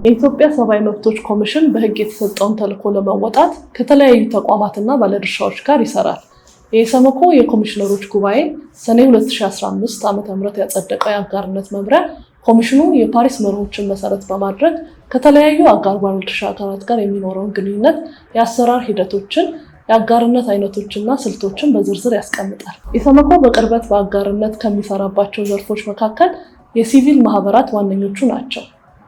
የኢትዮጵያ ሰብአዊ መብቶች ኮሚሽን በሕግ የተሰጠውን ተልዕኮ ለመወጣት ከተለያዩ ተቋማትና ባለድርሻዎች ጋር ይሰራል። የኢሰመኮ የኮሚሽነሮች ጉባኤ ሰኔ 2015 ዓ.ም ያጸደቀው የአጋርነት መምሪያ ኮሚሽኑ የፓሪስ መርሆችን መሰረት በማድረግ ከተለያዩ አጋር ባለድርሻ አካላት ጋር የሚኖረውን ግንኙነት፣ የአሰራር ሂደቶችን፣ የአጋርነት አይነቶችና ስልቶችን በዝርዝር ያስቀምጣል። ኢሰመኮ በቅርበት በአጋርነት ከሚሰራባቸው ዘርፎች መካከል የሲቪል ማህበራት ዋነኞቹ ናቸው።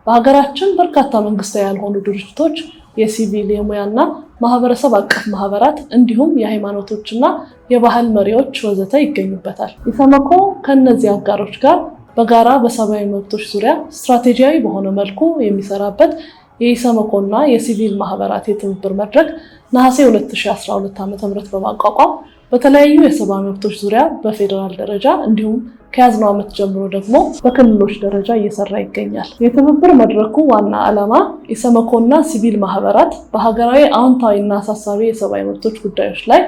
በሀገራችን በርካታ መንግስታዊ ያልሆኑ ድርጅቶች፣ የሲቪል የሙያና ማህበረሰብ አቀፍ ማህበራት እንዲሁም የሃይማኖቶችና የባህል መሪዎች ወዘተ ይገኙበታል። ኢሰመኮ ከእነዚህ አጋሮች ጋር በጋራ በሰብአዊ መብቶች ዙሪያ ስትራቴጂያዊ በሆነ መልኩ የሚሰራበት የኢሰመኮና የሲቪል ማህበራት የትብብር መድረክ ነሐሴ 2012 ዓ.ም በማቋቋም በተለያዩ የሰብአዊ መብቶች ዙሪያ በፌዴራል ደረጃ እንዲሁም ከያዝነው ዓመት ጀምሮ ደግሞ በክልሎች ደረጃ እየሰራ ይገኛል። የትብብር መድረኩ ዋና ዓላማ ኢሰመኮና ሲቪል ማህበራት በሀገራዊ አዎንታዊና አሳሳቢ የሰብአዊ መብቶች ጉዳዮች ላይ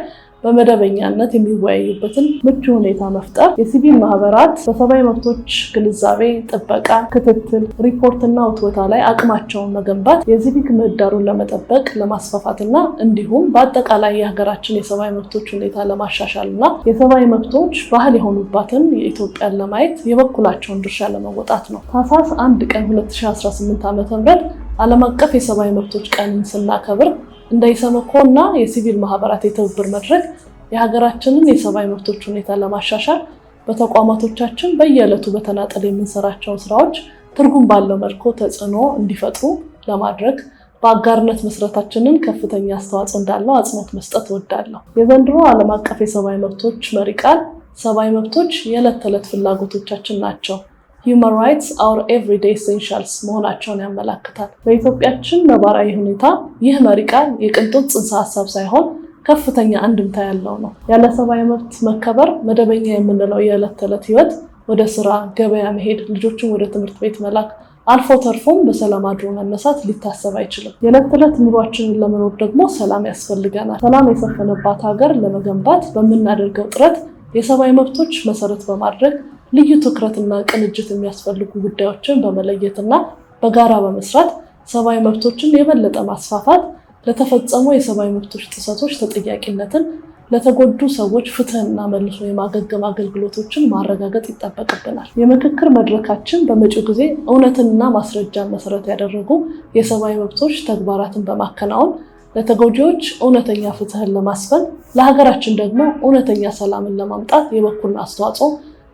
በመደበኛነት የሚወያዩበትን ምቹ ሁኔታ መፍጠር፣ የሲቪል ማህበራት በሰብአዊ መብቶች ግንዛቤ፣ ጥበቃ፣ ክትትል፣ ሪፖርትና ውትወታ ላይ አቅማቸውን መገንባት፣ የሲቪክ ምህዳሩን ለመጠበቅ ለማስፋፋትና እንዲሁም በአጠቃላይ የሀገራችን የሰብአዊ መብቶች ሁኔታ ለማሻሻልና የሰብአዊ መብቶች ባህል የሆኑባትን የኢትዮጵያን ለማየት የበኩላቸውን ድርሻ ለመወጣት ነው። ታህሳስ 1 ቀን 2018 ዓ.ም ዓለም አቀፍ የሰብአዊ መብቶች ቀንን ስናከብር እንደ ኢሰመኮ እና የሲቪል ማህበራት የትብብር መድረክ የሀገራችንን የሰብአዊ መብቶች ሁኔታ ለማሻሻል በተቋማቶቻችን በየዕለቱ በተናጠል የምንሰራቸውን ስራዎች ትርጉም ባለው መልኩ ተጽዕኖ እንዲፈጥሩ ለማድረግ በአጋርነት መስራታችንን ከፍተኛ አስተዋጽኦ እንዳለው አጽንኦት መስጠት እወዳለሁ። የዘንድሮ ዓለም አቀፍ የሰብአዊ መብቶች መሪ ቃል ሰብአዊ መብቶች የዕለት ተዕለት ፍላጎቶቻችን ናቸው፣ Human rights are everyday essentials መሆናቸውን ያመለክታል። በኢትዮጵያችን ነባራዊ ሁኔታ ይህ መሪ ቃል የቅንጦት ጽንሰ ሀሳብ ሳይሆን ከፍተኛ አንድምታ ያለው ነው። ያለ ሰብአዊ መብት መከበር መደበኛ የምንለው የዕለት ተዕለት ህይወት፣ ወደ ስራ ገበያ መሄድ፣ ልጆችን ወደ ትምህርት ቤት መላክ፣ አልፎ ተርፎም በሰላም አድሮ መነሳት ሊታሰብ አይችልም። የዕለት ተዕለት ኑሯችንን ለመኖር ደግሞ ሰላም ያስፈልገናል። ሰላም የሰፈነባት ሀገር ለመገንባት በምናደርገው ጥረት የሰብአዊ መብቶች መሰረት በማድረግ ልዩ ትኩረትና ቅንጅት የሚያስፈልጉ ጉዳዮችን በመለየትና በጋራ በመስራት ሰብአዊ መብቶችን የበለጠ ማስፋፋት፣ ለተፈጸሙ የሰብአዊ መብቶች ጥሰቶች ተጠያቂነትን፣ ለተጎዱ ሰዎች ፍትህና መልሶ የማገገም አገልግሎቶችን ማረጋገጥ ይጠበቅብናል። የምክክር መድረካችን በመጪው ጊዜ እውነትንና ማስረጃን መሰረት ያደረጉ የሰብአዊ መብቶች ተግባራትን በማከናወን ለተጎጂዎች እውነተኛ ፍትህን ለማስፈን፣ ለሀገራችን ደግሞ እውነተኛ ሰላምን ለማምጣት የበኩሉን አስተዋጽኦ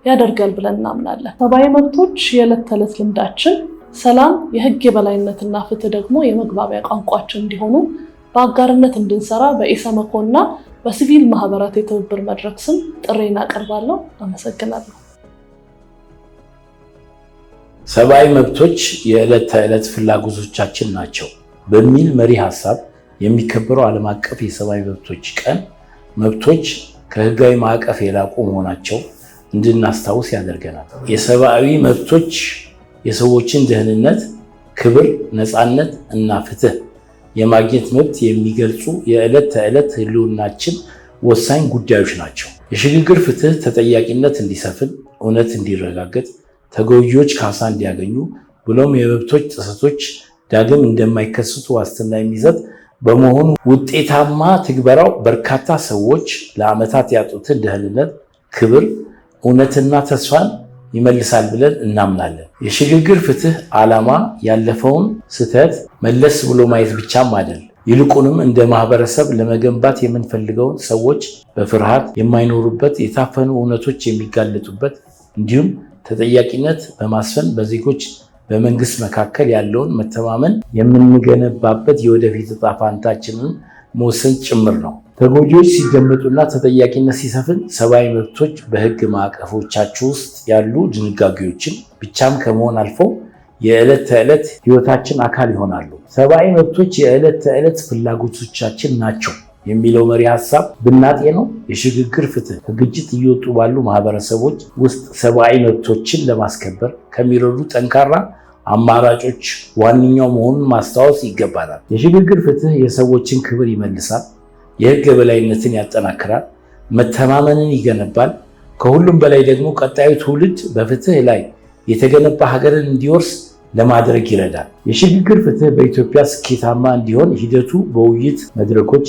ያደርጋል ብለን እናምናለን። ሰብአዊ መብቶች የዕለት ተዕለት ልምዳችን፣ ሰላም፣ የህግ የበላይነትና ፍትህ ደግሞ የመግባቢያ ቋንቋችን እንዲሆኑ በአጋርነት እንድንሰራ በኢሰመኮ እና በሲቪል ማህበራት የትብብር መድረክ ስም ጥሬን አቀርባለሁ። አመሰግናለሁ። ሰብአዊ መብቶች የዕለት ተዕለት ፍላጎቶቻችን ናቸው በሚል መሪ ሀሳብ የሚከበረው ዓለም አቀፍ የሰብአዊ መብቶች ቀን መብቶች ከህጋዊ ማዕቀፍ የላቁ መሆናቸው እንድናስታውስ ያደርገናል። የሰብአዊ መብቶች የሰዎችን ደህንነት፣ ክብር፣ ነፃነት እና ፍትህ የማግኘት መብት የሚገልጹ የዕለት ተዕለት ህልውናችን ወሳኝ ጉዳዮች ናቸው። የሽግግር ፍትህ ተጠያቂነት እንዲሰፍን፣ እውነት እንዲረጋገጥ፣ ተጎጂዎች ካሳ እንዲያገኙ ብሎም የመብቶች ጥሰቶች ዳግም እንደማይከሰቱ ዋስትና የሚሰጥ በመሆኑ ውጤታማ ትግበራው በርካታ ሰዎች ለዓመታት ያጡትን ደህንነት፣ ክብር፣ እውነትና ተስፋን ይመልሳል ብለን እናምናለን። የሽግግር ፍትህ ዓላማ ያለፈውን ስህተት መለስ ብሎ ማየት ብቻም አይደል፣ ይልቁንም እንደ ማህበረሰብ ለመገንባት የምንፈልገውን ሰዎች በፍርሃት የማይኖሩበት፣ የታፈኑ እውነቶች የሚጋለጡበት እንዲሁም ተጠያቂነት በማስፈን በዜጎች በመንግስት መካከል ያለውን መተማመን የምንገነባበት የወደፊት ዕጣ ፈንታችንን መወሰን ጭምር ነው። ተጎጂዎች ሲደመጡና ተጠያቂነት ሲሰፍን ሰብአዊ መብቶች በህግ ማዕቀፎቻቸው ውስጥ ያሉ ድንጋጌዎችን ብቻም ከመሆን አልፈው የዕለት ተዕለት ህይወታችን አካል ይሆናሉ። ሰብአዊ መብቶች የዕለት ተዕለት ፍላጎቶቻችን ናቸው የሚለው መሪ ሀሳብ ብናጤነው የሽግግር ፍትህ ከግጭት እየወጡ ባሉ ማህበረሰቦች ውስጥ ሰብአዊ መብቶችን ለማስከበር ከሚረዱ ጠንካራ አማራጮች ዋነኛው መሆኑን ማስታወስ ይገባናል። የሽግግር ፍትህ የሰዎችን ክብር ይመልሳል፣ የህግ የበላይነትን ያጠናክራል፣ መተማመንን ይገነባል። ከሁሉም በላይ ደግሞ ቀጣዩ ትውልድ በፍትህ ላይ የተገነባ ሀገርን እንዲወርስ ለማድረግ ይረዳል። የሽግግር ፍትህ በኢትዮጵያ ስኬታማ እንዲሆን ሂደቱ በውይይት መድረኮች፣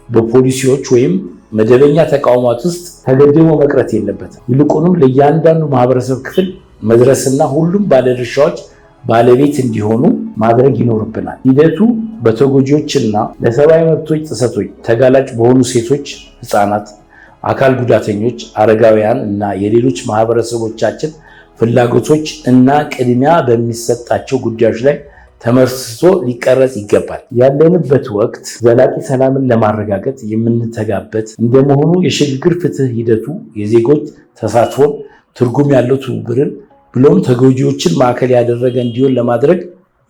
በፖሊሲዎች ወይም መደበኛ ተቋማት ውስጥ ተገድቦ መቅረት የለበትም። ይልቁንም ለእያንዳንዱ ማህበረሰብ ክፍል መድረስና ሁሉም ባለድርሻዎች ባለቤት እንዲሆኑ ማድረግ ይኖርብናል። ሂደቱ በተጎጂዎችና ለሰብአዊ መብቶች ጥሰቶች ተጋላጭ በሆኑ ሴቶች፣ ህፃናት፣ አካል ጉዳተኞች፣ አረጋውያን እና የሌሎች ማህበረሰቦቻችን ፍላጎቶች እና ቅድሚያ በሚሰጣቸው ጉዳዮች ላይ ተመስርቶ ሊቀረጽ ይገባል። ያለንበት ወቅት ዘላቂ ሰላምን ለማረጋገጥ የምንተጋበት እንደመሆኑ የሽግግር ፍትህ ሂደቱ የዜጎች ተሳትፎን፣ ትርጉም ያለው ትብብርን ብሎም ተጎጂዎችን ማዕከል ያደረገ እንዲሆን ለማድረግ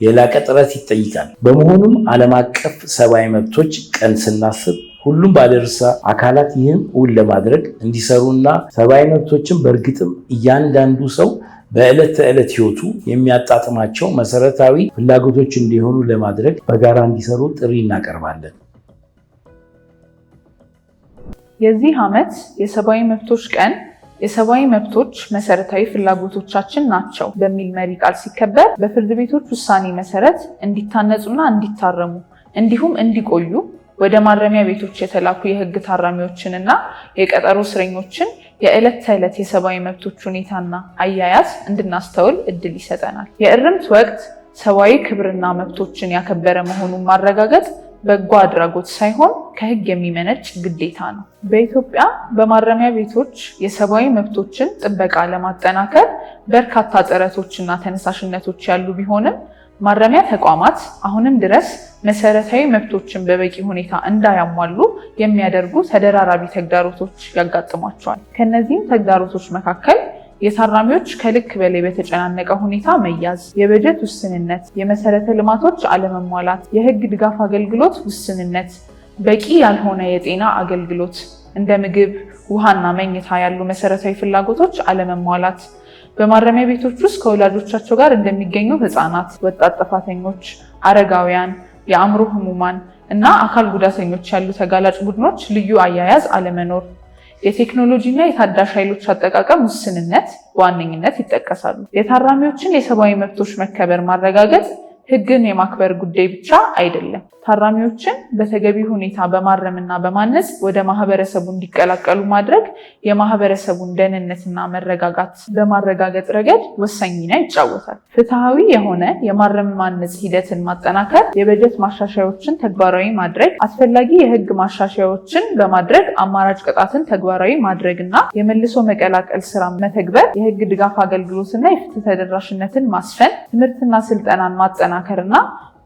የላቀ ጥረት ይጠይቃል። በመሆኑም ዓለም አቀፍ ሰብአዊ መብቶች ቀን ስናስብ ሁሉም ባለድርሻ አካላት ይህን እውን ለማድረግ እንዲሰሩና ሰብአዊ መብቶችን በእርግጥም እያንዳንዱ ሰው በዕለት ተዕለት ህይወቱ የሚያጣጥማቸው መሰረታዊ ፍላጎቶች እንዲሆኑ ለማድረግ በጋራ እንዲሰሩ ጥሪ እናቀርባለን። የዚህ ዓመት የሰብአዊ መብቶች ቀን የሰብአዊ መብቶች መሰረታዊ ፍላጎቶቻችን ናቸው በሚል መሪ ቃል ሲከበር በፍርድ ቤቶች ውሳኔ መሰረት እንዲታነጹና እንዲታረሙ እንዲሁም እንዲቆዩ ወደ ማረሚያ ቤቶች የተላኩ የህግ ታራሚዎችንና የቀጠሮ እስረኞችን የዕለት ተዕለት የሰብአዊ መብቶች ሁኔታና አያያዝ እንድናስተውል እድል ይሰጠናል። የእርምት ወቅት ሰብአዊ ክብርና መብቶችን ያከበረ መሆኑን ማረጋገጥ በጎ አድራጎት ሳይሆን ከህግ የሚመነጭ ግዴታ ነው። በኢትዮጵያ በማረሚያ ቤቶች የሰብአዊ መብቶችን ጥበቃ ለማጠናከር በርካታ ጥረቶችና ተነሳሽነቶች ያሉ ቢሆንም ማረሚያ ተቋማት አሁንም ድረስ መሰረታዊ መብቶችን በበቂ ሁኔታ እንዳያሟሉ የሚያደርጉ ተደራራቢ ተግዳሮቶች ያጋጥሟቸዋል። ከነዚህም ተግዳሮቶች መካከል የታራሚዎች ከልክ በላይ በተጨናነቀ ሁኔታ መያዝ፣ የበጀት ውስንነት፣ የመሰረተ ልማቶች አለመሟላት፣ የህግ ድጋፍ አገልግሎት ውስንነት፣ በቂ ያልሆነ የጤና አገልግሎት እንደ ምግብ፣ ውሃና መኝታ ያሉ መሰረታዊ ፍላጎቶች አለመሟላት፣ በማረሚያ ቤቶች ውስጥ ከወላጆቻቸው ጋር እንደሚገኙ ህፃናት፣ ወጣት ጥፋተኞች፣ አረጋውያን፣ የአእምሮ ህሙማን እና አካል ጉዳተኞች ያሉ ተጋላጭ ቡድኖች ልዩ አያያዝ አለመኖር፣ የቴክኖሎጂ እና የታዳሽ ኃይሎች አጠቃቀም ውስንነት በዋነኝነት ይጠቀሳሉ። የታራሚዎችን የሰብአዊ መብቶች መከበር ማረጋገጥ ህግን የማክበር ጉዳይ ብቻ አይደለም። ታራሚዎችን በተገቢ ሁኔታ በማረምና በማነጽ ወደ ማህበረሰቡ እንዲቀላቀሉ ማድረግ የማህበረሰቡን ደህንነትና መረጋጋት በማረጋገጥ ረገድ ወሳኝ ሚና ይጫወታል። ፍትሃዊ የሆነ የማረም ማነጽ ሂደትን ማጠናከር፣ የበጀት ማሻሻያዎችን ተግባራዊ ማድረግ፣ አስፈላጊ የህግ ማሻሻያዎችን በማድረግ አማራጭ ቅጣትን ተግባራዊ ማድረግና የመልሶ መቀላቀል ስራ መተግበር፣ የህግ ድጋፍ አገልግሎትና የፍትህ ተደራሽነትን ማስፈን፣ ትምህርትና ስልጠናን ማጠናከርና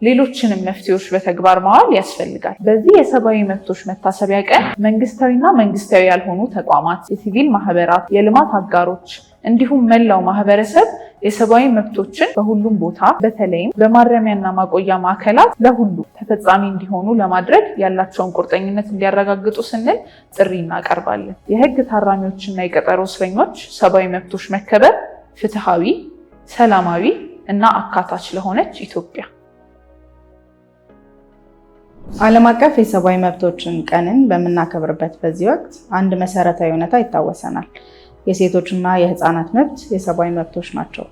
ሌሎችንም መፍትሄዎች በተግባር ማዋል ያስፈልጋል። በዚህ የሰብአዊ መብቶች መታሰቢያ ቀን መንግስታዊና መንግስታዊ ያልሆኑ ተቋማት፣ የሲቪል ማህበራት፣ የልማት አጋሮች እንዲሁም መላው ማህበረሰብ የሰብአዊ መብቶችን በሁሉም ቦታ በተለይም በማረሚያና ማቆያ ማዕከላት ለሁሉ ተፈጻሚ እንዲሆኑ ለማድረግ ያላቸውን ቁርጠኝነት እንዲያረጋግጡ ስንል ጥሪ እናቀርባለን። የህግ ታራሚዎችና የቀጠሮ እስረኞች ሰብአዊ መብቶች መከበር ፍትሃዊ፣ ሰላማዊ እና አካታች ለሆነች ኢትዮጵያ። ዓለም አቀፍ የሰብአዊ መብቶችን ቀንን በምናከብርበት በዚህ ወቅት አንድ መሰረታዊ እውነታ ይታወሰናል። የሴቶችና የህፃናት መብት የሰብአዊ መብቶች ናቸው።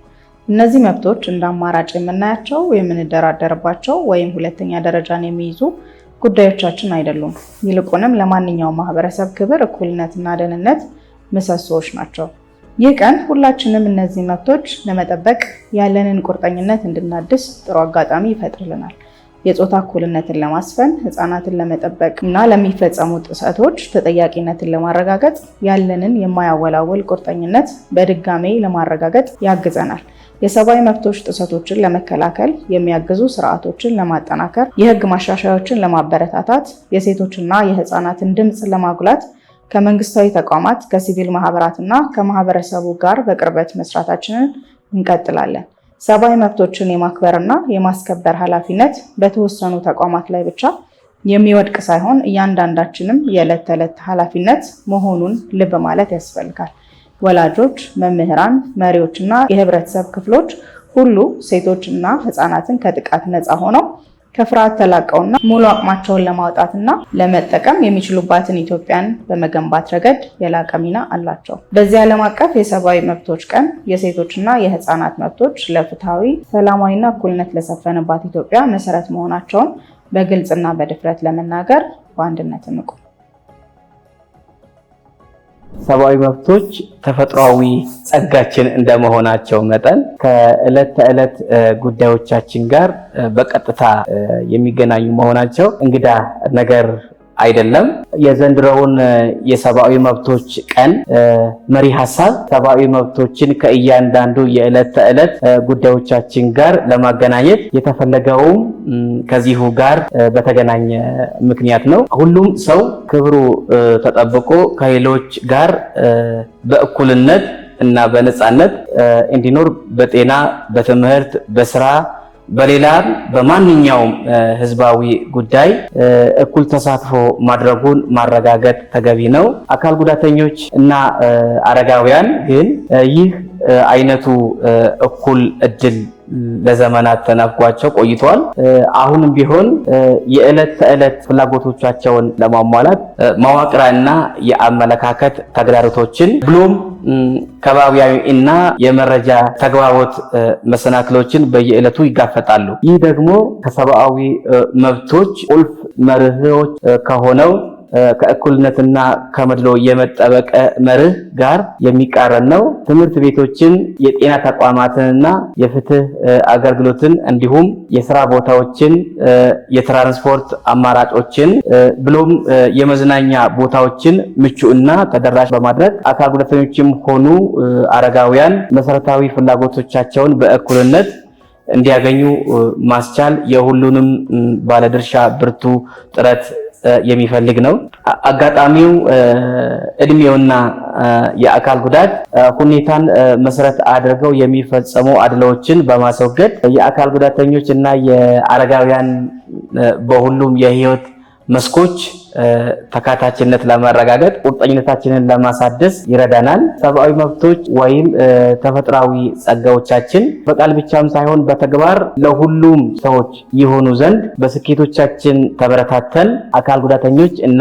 እነዚህ መብቶች እንደ አማራጭ የምናያቸው፣ የምንደራደርባቸው ወይም ሁለተኛ ደረጃን የሚይዙ ጉዳዮቻችን አይደሉም። ይልቁንም ለማንኛውም ማህበረሰብ ክብር፣ እኩልነትና ደህንነት ምሰሶዎች ናቸው። ይህ ቀን ሁላችንም እነዚህ መብቶች ለመጠበቅ ያለንን ቁርጠኝነት እንድናድስ ጥሩ አጋጣሚ ይፈጥርልናል። የጾታ እኩልነትን ለማስፈን፣ ህፃናትን ለመጠበቅ እና ለሚፈጸሙ ጥሰቶች ተጠያቂነትን ለማረጋገጥ ያለንን የማያወላወል ቁርጠኝነት በድጋሜ ለማረጋገጥ ያግዘናል። የሰብአዊ መብቶች ጥሰቶችን ለመከላከል የሚያግዙ ስርዓቶችን ለማጠናከር፣ የህግ ማሻሻያዎችን ለማበረታታት፣ የሴቶችና የህፃናትን ድምፅ ለማጉላት ከመንግስታዊ ተቋማት፣ ከሲቪል ማህበራትና ከማህበረሰቡ ጋር በቅርበት መስራታችንን እንቀጥላለን። ሰብአዊ መብቶችን የማክበርና የማስከበር ኃላፊነት በተወሰኑ ተቋማት ላይ ብቻ የሚወድቅ ሳይሆን እያንዳንዳችንም የዕለት ተዕለት ኃላፊነት መሆኑን ልብ ማለት ያስፈልጋል። ወላጆች፣ መምህራን፣ መሪዎችና የህብረተሰብ ክፍሎች ሁሉ ሴቶችና ህፃናትን ከጥቃት ነፃ ሆነው ከፍርሃት ተላቀውና ሙሉ አቅማቸውን ለማውጣትና ለመጠቀም የሚችሉባትን ኢትዮጵያን በመገንባት ረገድ የላቀ ሚና አላቸው። በዚህ ዓለም አቀፍ የሰብአዊ መብቶች ቀን የሴቶችና የህፃናት መብቶች ለፍትሃዊ፣ ሰላማዊና እኩልነት ለሰፈነባት ኢትዮጵያ መሰረት መሆናቸውን በግልጽና በድፍረት ለመናገር በአንድነት እንቁም። ሰብአዊ መብቶች ተፈጥሯዊ ጸጋችን እንደመሆናቸው መጠን ከዕለት ተዕለት ጉዳዮቻችን ጋር በቀጥታ የሚገናኙ መሆናቸው እንግዳ ነገር አይደለም። የዘንድሮውን የሰብአዊ መብቶች ቀን መሪ ሀሳብ ሰብአዊ መብቶችን ከእያንዳንዱ የዕለት ተዕለት ጉዳዮቻችን ጋር ለማገናኘት የተፈለገውም ከዚሁ ጋር በተገናኘ ምክንያት ነው። ሁሉም ሰው ክብሩ ተጠብቆ ከሌሎች ጋር በእኩልነት እና በነፃነት እንዲኖር በጤና፣ በትምህርት፣ በስራ በሌላም በማንኛውም ህዝባዊ ጉዳይ እኩል ተሳትፎ ማድረጉን ማረጋገጥ ተገቢ ነው። አካል ጉዳተኞች እና አረጋውያን ግን ይህ አይነቱ እኩል እድል ለዘመናት ተነፍጓቸው ቆይቷል። አሁንም ቢሆን የዕለት ተዕለት ፍላጎቶቻቸውን ለማሟላት መዋቅራዊና የአመለካከት ተግዳሮቶችን ብሎም ከባቢያዊ እና የመረጃ ተግባቦት መሰናክሎችን በየዕለቱ ይጋፈጣሉ። ይህ ደግሞ ከሰብአዊ መብቶች ቁልፍ መርሆች ከሆነው ከእኩልነትና ከመድሎ የመጠበቅ መርህ ጋር የሚቃረን ነው። ትምህርት ቤቶችን፣ የጤና ተቋማትንና የፍትህ አገልግሎትን እንዲሁም የስራ ቦታዎችን፣ የትራንስፖርት አማራጮችን ብሎም የመዝናኛ ቦታዎችን ምቹ እና ተደራሽ በማድረግ አካል ጉዳተኞችም ሆኑ አረጋውያን መሰረታዊ ፍላጎቶቻቸውን በእኩልነት እንዲያገኙ ማስቻል የሁሉንም ባለድርሻ ብርቱ ጥረት የሚፈልግ ነው። አጋጣሚው እድሜውና የአካል ጉዳት ሁኔታን መሰረት አድርገው የሚፈጸሙ አድሎችን በማስወገድ የአካል ጉዳተኞች እና የአረጋውያን በሁሉም የህይወት መስኮች ተካታችነት ለማረጋገጥ ቁርጠኝነታችንን ለማሳደስ ይረዳናል። ሰብአዊ መብቶች ወይም ተፈጥሯዊ ጸጋዎቻችን በቃል ብቻም ሳይሆን በተግባር ለሁሉም ሰዎች ይሆኑ ዘንድ በስኬቶቻችን ተበረታተን አካል ጉዳተኞች እና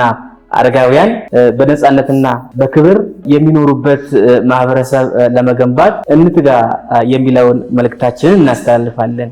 አረጋውያን በነፃነትና በክብር የሚኖሩበት ማህበረሰብ ለመገንባት እንትጋ የሚለውን መልእክታችንን እናስተላልፋለን።